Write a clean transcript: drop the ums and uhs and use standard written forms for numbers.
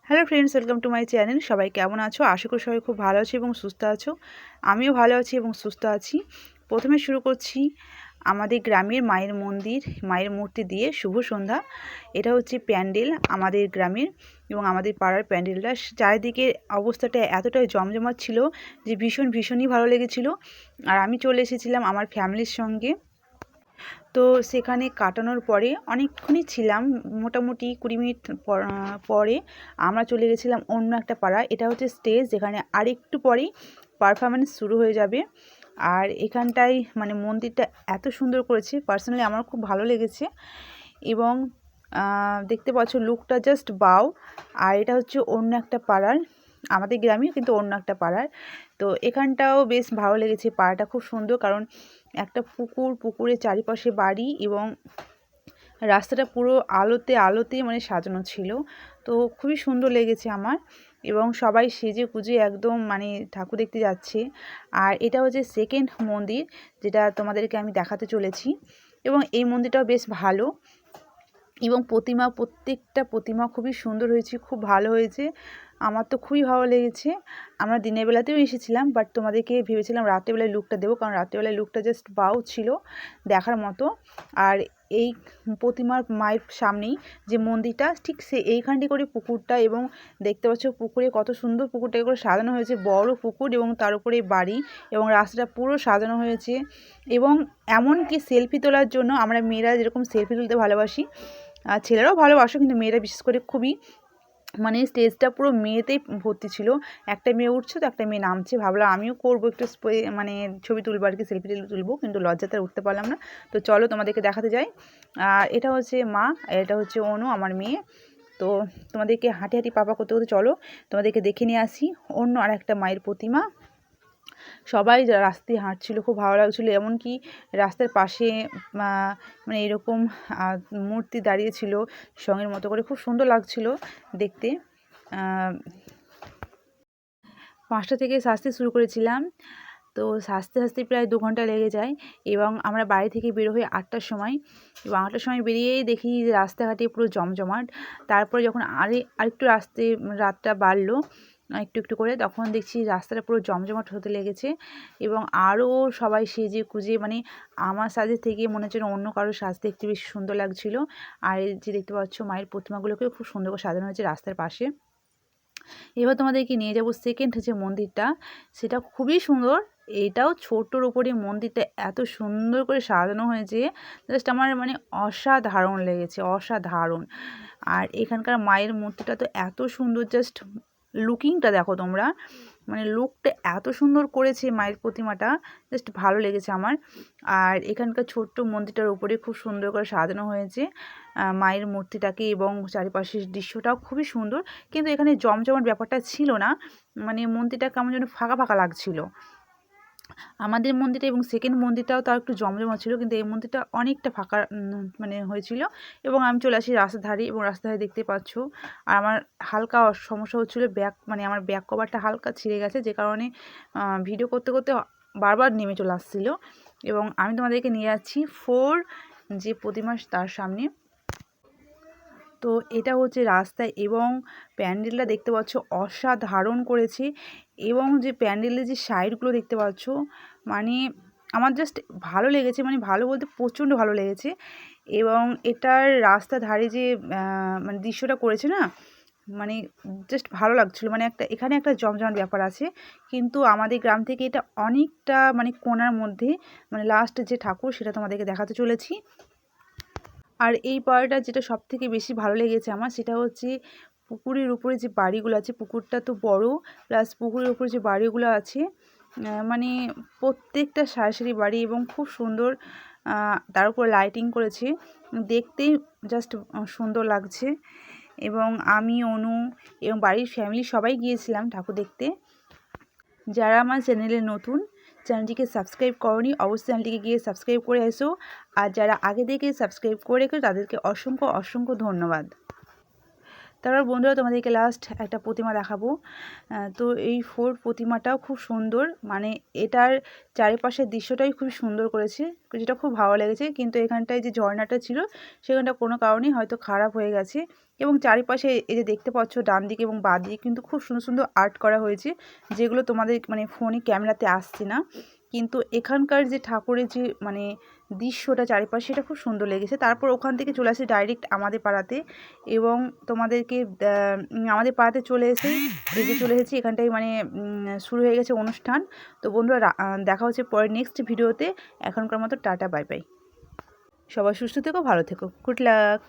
Hello friends, welcome to my channel. সবাই কেমন আছো? আশা করি সবাই খুব ভালো আছো এবং সুস্থ আছো। আমিও ভালো আছি এবং সুস্থ আছি। প্রথমে শুরু করছি আমাদের গ্রামের মায়ের মন্দির, মায়ের মূর্তি দিয়ে শুভ সন্ধ্যা। এটা হচ্ছে প্যান্ডেল আমাদের গ্রামের এবং আমাদের পাড়ার প্যান্ডেলটা। চারিদিকে অবস্থাটা এতটাই জমজমাট ছিল যে ভীষণই ভালো লেগেছিল। আর আমি চলে এসেছিলাম আমার ফ্যামিলির সঙ্গে। তো সেখানে কাটানোর পরে অনেকক্ষণই ছিলাম, মোটামুটি 20 মিনিট পরে আমরা চলে গেছিলাম অন্য একটা পাড়ায়। এটা হচ্ছে স্টেজ, যেখানে আরেকটু পরেই পারফরমেন্স শুরু হয়ে যাবে। আর এখানটায় মানে মন্দিরটা এত সুন্দর করেছে, পার্সোনালি আমার খুব ভালো লেগেছে। এবং দেখতে পাচ্ছ লুকটা জাস্ট বাও। আর এটা হচ্ছে অন্য একটা পাড়ার, আমাদের গ্রামে কিন্তু অন্য একটা পাড়ার। তো এখানটাও বেশ ভালো লেগেছে, পাড়াটা খুব সুন্দর, কারণ একটা পুকুরের চারিপাশে বাড়ি এবং রাস্তাটা পুরো আলোতে মানে সাজানো ছিল। তো খুবই সুন্দর লেগেছে আমার। এবং সবাই সেজে গুজে একদম মানে ঠাকুর দেখতে যাচ্ছে। আর এটা হচ্ছে সেকেন্ড মন্দির যেটা তোমাদেরকে আমি দেখাতে চলেছি। এবং এই মন্দিরটাও বেশ ভালো এবং প্রত্যেকটা প্রতিমা খুবই সুন্দর হয়েছে, খুব ভালো হয়েছে। আমার তো খুবই ভালো লেগেছে। আমরা দিনের বেলাতেও এসেছিলাম, বাট তোমাদেরকে ভেবেছিলাম রাত্রেবেলায় লুকটা দেবো, কারণ রাত্রেবেলায় লুকটা জাস্ট বাও ছিল, দেখার মতো। আর এই প্রতিমার মায়ের সামনেই যে মন্দিরটা, ঠিক এইখানটি করে পুকুরটা, এবং দেখতে পাচ্ছ পুকুরে কত সুন্দর পুকুরটাকে করে সাজানো হয়েছে, বড় পুকুর এবং তার উপরে বাড়ি এবং রাস্তাটা পুরো সাজানো হয়েছে। এবং এমনকি সেলফি তোলার জন্য, আমরা মেয়েরা যেরকম সেলফি তুলতে ভালোবাসি, আর ছেলেরাও ভালোবাসো, কিন্তু মেয়েরা বিশেষ করে খুবই, মানে স্টেজটা পুরো মেয়েতেই ভর্তি ছিল। একটা মেয়ে উঠছে তো একটা মেয়ে নামছে, ভাবলাম আমিও করবো একটু মানে ছবি তুলবো আর কি, সেলফি তুলবো, কিন্তু লজ্জাতে উঠতে পারলাম না। তো চলো তোমাদেরকে দেখাতে যাই। আর এটা হচ্ছে মা, এটা হচ্ছে অনু আমার মেয়ে। তো তোমাদেরকে হাঁটি পাপা করতে করতে চলো তোমাদেরকে দেখে নিয়ে আসি অন্য আর একটা মায়ের প্রতিমা। সবাই রাস্তায় হাঁটছিল, খুব ভালো লাগছিলো। এমনকি রাস্তার পাশে মানে এরকম মূর্তি দাঁড়িয়েছিল সঙ্গের মতো করে, খুব সুন্দর লাগছিল দেখতে। 5টা থেকে সাজতে শুরু করেছিলাম, তো সাজতে প্রায় 2 ঘন্টা লেগে যায়। এবং আমরা বাড়ি থেকে বের হই 8টার সময়, এবং 8টার সময় বেরিয়েই দেখি যে রাস্তাঘাটে পুরো জমজমাট। তারপরে যখন আরেকটু রাতটা বাড়লো একটু করে, তখন দেখছি রাস্তাটা পুরো জমজমাট হতে লেগেছে। এবং আরও সবাই সেজে কুজে, মানে আমার সাজের থেকে মনে হচ্ছে অন্য কারো সাজ দেখতে বেশি সুন্দর লাগছিল। আর এই যে দেখতে পাচ্ছ মায়ের প্রতিমাগুলোকেও খুব সুন্দর করে সাজানো হয়েছে রাস্তার পাশে। এবার তোমাদেরকে নিয়ে যাবো সেকেন্ড যে মন্দিরটা, সেটা খুবই সুন্দর। এটাও ছোটোর উপরে মন্দিরটা এত সুন্দর করে সাজানো হয়েছে, জাস্ট আমার মানে অসাধারণ লেগেছে, অসাধারণ। আর এখানকার মায়ের মূর্তিটা তো এত সুন্দর, জাস্ট লুকিংটা দেখো তোমরা, মানে লুকটা এত সুন্দর করেছে মায়ের প্রতিমাটা, জাস্ট ভালো লেগেছে আমার। আর এখানকার ছোট্ট মন্দিরটার উপরে খুব সুন্দর করে সাজানো হয়েছে মায়ের মূর্তিটাকে, এবং চারিপাশের দৃশ্যটাও খুবই সুন্দর। কিন্তু এখানে জমজমাট ব্যাপারটা ছিল না, মানে মন্দিরটা কেমন যেন ফাঁকা লাগছিল। আমাদের মন্দিরটা এবং সেকেন্ড মন্দিরটাও তার একটু জমজমা ছিল, কিন্তু এই মন্দিরটা অনেকটা ফাঁকা মানে হয়েছিল। এবং আমি চলে আসি রাস্তার ধারে, এবং রাস্তার ধারে দেখতে পাচ্ছ। আর আমার হালকা সমস্যা হচ্ছিলো, মানে আমার ব্যাক কভারটা হালকা ছিঁড়ে গেছে, যে কারণে ভিডিও করতে করতে বারবার নেমে চলে আসছিলো। এবং আমি তোমাদেরকে নিয়ে যাচ্ছি 4 যে প্রতিমা তার সামনে। তো এটা হচ্ছে রাস্তায়, এবং প্যান্ডেলটা দেখতে পাচ্ছ অসাধারণ করেছে। এবং যে প্যান্ডেলের যে সাইডগুলো দেখতে পাচ্ছ, মানে আমার জাস্ট ভালো লেগেছে, মানে ভালো বলতে প্রচণ্ড ভালো লেগেছে। এবং এটার রাস্তা ধারে যে মানে দৃশ্যটা করেছে না, মানে জাস্ট ভালো লাগছিলো। মানে এখানে একটা জমজমাট ব্যাপার আছে, কিন্তু আমাদের গ্রাম থেকে এটা অনেকটা মানে কোণার মধ্যে, মানে লাস্ট যে ঠাকুর সেটা তোমাদেরকে দেখাতে চলেছি। আর এই পাড়াটা যেটা সবথেকে বেশি ভালো লেগেছে আমার, সেটা হচ্ছে পুকুরের উপরে যে বাড়িগুলো আছে, পুকুরটা তো বড়, প্লাস পুকুরের উপরে যে বাড়িগুলো আছে, মানে প্রত্যেকটা সারি বাড়ি এবং খুব সুন্দর। তার উপর লাইটিং করেছে, দেখতেই জাস্ট সুন্দর লাগছে। এবং আমি, অনু এবং বাড়ির ফ্যামিলি সবাই গিয়েছিলাম ঠাকুর দেখতে। যারা আমার চ্যানেলে নতুন, চ্যানেলটিকে সাবস্ক্রাইব করনি, অবশ্যই চ্যানেলটিকে গিয়ে সাবস্ক্রাইব করে এসো। আর যারা আগে থেকে সাবস্ক্রাইব করে রেখো তাদেরকে অসংখ্য ধন্যবাদ। তারপর বন্ধুরা তোমাদেরকে লাস্ট একটা প্রতিমা দেখাবো। তো এই প্রতিমাটাও খুব সুন্দর, মানে এটার চারিপাশের দৃশ্যটাই খুব সুন্দর করেছে, যেটা খুব ভালো লেগেছে। কিন্তু এখানটায় যে ঝর্ণাটা ছিল সেখানটা কোনো কারণেই হয়তো খারাপ হয়ে গেছে। এবং চারিপাশে এই যে দেখতে পাচ্ছ ডান দিকে এবং বাঁ দিকে কিন্তু খুব সুন্দর সুন্দর আর্ট করা হয়েছে, যেগুলো তোমাদের মানে ফোনে ক্যামেরাতে আসছে না। কিন্তু এখানকার যে ঠাকুরের যে মানে দৃশ্যটা চারিপাশে, সেটা খুব সুন্দর লেগেছে। তারপর ওখান থেকে চলে আসি ডাইরেক্ট আমাদের পাড়াতে, এবং তোমাদেরকে আমাদের পাড়াতে চলে এসেছি এখানটায়, মানে শুরু হয়ে গেছে অনুষ্ঠান। তো বন্ধুরা দেখা হচ্ছে পরে নেক্সট ভিডিওতে। এখনকার মতো টাটা, বাই বাই। সবাই সুস্থ থেকো, ভালো থেকো, গুড লাক।